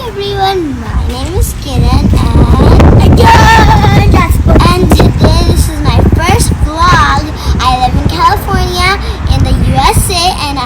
everyone, my name is Kiran and today this is my first vlog. I live in California in the USA and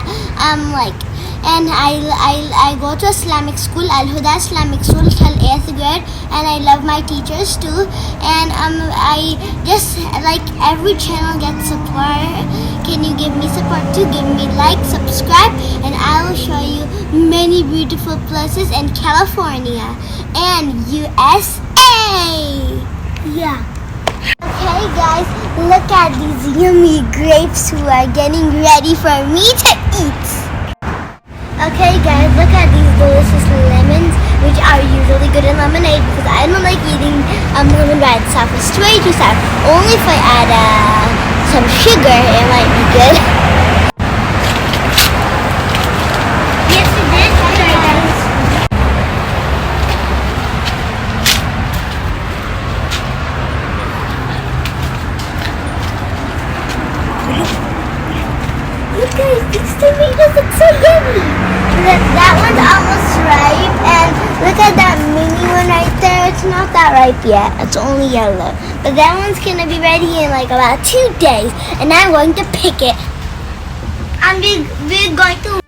I go to Islamic school, Al-Huda Islamic school till 8th grade, and I love my teachers too. And I just like every channel gets support. Can you give me support too? Give me like, subscribe, and I will show you many beautiful places in California and USA. Yeah. Okay guys, look at these yummy grapes who are getting ready for me to eat. Okay guys, look at these delicious lemons, which are usually good in lemonade because I don't like eating lemon by itself. It's way too sour. Only if I add some sugar, it might be good. Yes, it did. Sorry guys. Look guys, these tomatoes look so yummy. That one's almost ripe, and look at that mini one right there. It's not that ripe yet. It's only yellow. But that one's gonna be ready in like about 2 days, and I'm going to pick it. And we're going to.